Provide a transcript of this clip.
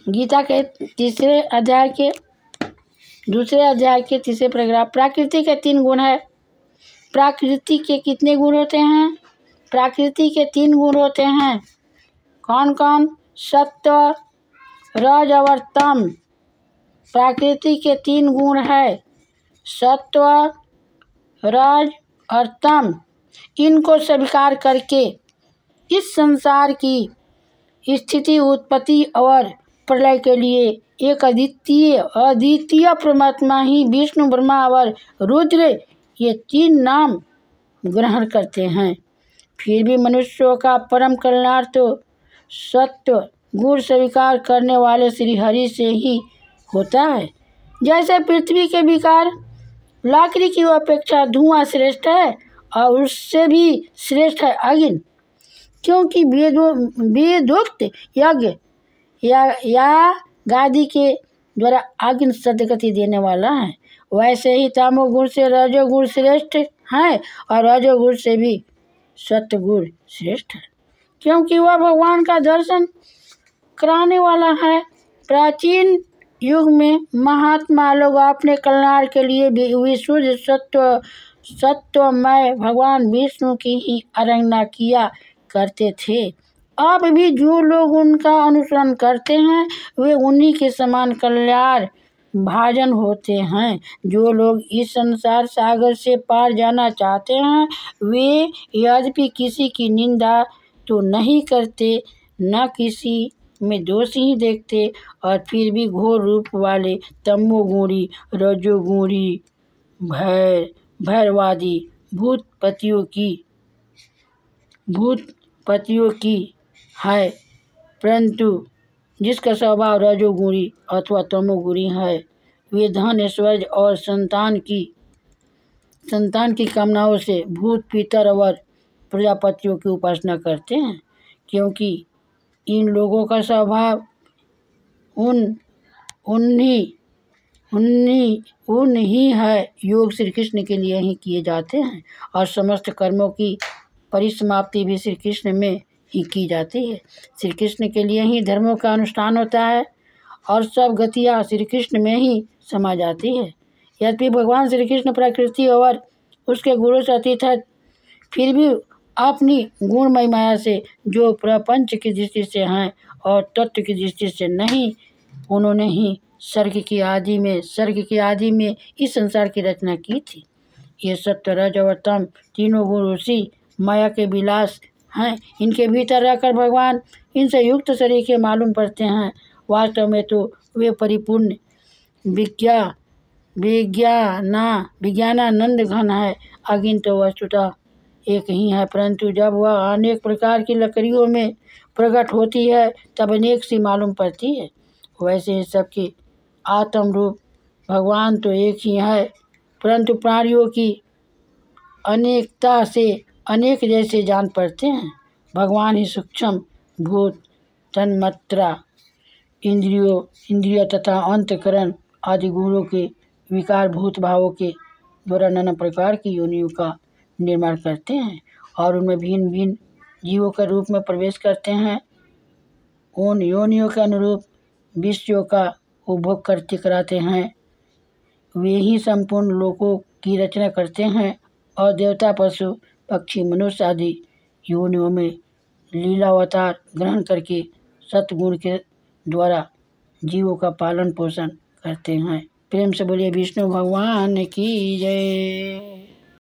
गीता के तीसरे अध्याय के दूसरे अध्याय के तीसरे पैराग्राफ। प्रकृति के 3 गुण है। प्रकृति के कितने गुण होते हैं? प्रकृति के 3 गुण होते हैं। कौन कौन? सत्व, रज और तम। प्रकृति के 3 गुण है, सत्व, रज और तम। इनको स्वीकार करके इस संसार की स्थिति, उत्पत्ति और प्रलय के लिए एक अद्वितीय परमात्मा ही विष्णु, ब्रह्मा और रुद्र ये 3 नाम ग्रहण करते हैं। फिर भी मनुष्यों का परम कल्याण तो सत्व गुण स्वीकार करने वाले श्री हरि से ही होता है। जैसे पृथ्वी के विकार लकड़ी की अपेक्षा धुआं श्रेष्ठ है और उससे भी श्रेष्ठ है अग्नि, क्योंकि वेदोक्त यज्ञ या गादी के द्वारा अग्नि सदगति देने वाला है। वैसे ही तमोगुण से रजोगुण श्रेष्ठ है और रजोगुण से भी सत्वगुण श्रेष्ठ है, क्योंकि वह भगवान का दर्शन कराने वाला है। प्राचीन युग में महात्मा लोग अपने कल्याण के लिए भी विशुद्ध सत्वमय भगवान विष्णु की ही आराधना किया करते थे। अब भी जो लोग उनका अनुसरण करते हैं वे उन्हीं के समान कल्याण भाजन होते हैं। जो लोग इस संसार सागर से पार जाना चाहते हैं वे यद्यपि किसी की निंदा तो नहीं करते, न किसी में दोष ही देखते, और फिर भी घोर रूप वाले तमोगुणी, रजोगुणी, भैरवादी भूतपतियों की है, परंतु जिसका स्वभाव रजोगुणी अथवा तमोगुणी है वे धन, ऐश्वर्य और संतान की कामनाओं से भूत, पितर और प्रजापतियों की उपासना करते हैं, क्योंकि इन लोगों का स्वभाव उन्हीं है। योग श्री कृष्ण के लिए ही किए जाते हैं और समस्त कर्मों की परिसमाप्ति भी श्री कृष्ण में ही की जाती है। श्री कृष्ण के लिए ही धर्मों का अनुष्ठान होता है और सब गतियाँ श्री कृष्ण में ही समा जाती है। यद्यपि भगवान श्री कृष्ण प्रकृति और उसके गुणों से अतीत है, फिर भी अपनी गुणमय माया से जो प्रपंच की दृष्टि से हैं और तत्व की दृष्टि से नहीं, उन्होंने ही सर्ग की आदि में इस संसार की रचना की थी। ये सत्व, रज और तम तीनों गुण उसी माया के विलास हैं। इनके भीतर रहकर भगवान इनसे युक्त शरीर के मालूम पड़ते हैं। वास्तव में तो वे परिपूर्ण विज्ञानानंद घन है। अग्नि तो वस्तुतः एक ही है, परंतु जब वह अनेक प्रकार की लकड़ियों में प्रकट होती है तब अनेक सी मालूम पड़ती है। वैसे सबके आत्म रूप भगवान तो एक ही है, परंतु प्राणियों की अनेकता से अनेक जैसे जान पड़ते हैं। भगवान ही सूक्ष्म भूत, तन्मात्रा, इंद्रियों तथा अंतःकरण आदि गुणों के विकार भूत भावों के द्वारा नाना प्रकार की योनियों का निर्माण करते हैं और उनमें भिन्न भिन्न जीवों के रूप में प्रवेश करते हैं। उन योनियों के अनुरूप विषयों का उपभोग कराते हैं। वे ही संपूर्ण लोकों की रचना करते हैं और देवता, पशु, पक्षी, मनुष्य आदि योनियों में लीलावतार ग्रहण करके सत्गुण के द्वारा जीवों का पालन पोषण करते हैं। प्रेम से बोलिए विष्णु भगवान की जय।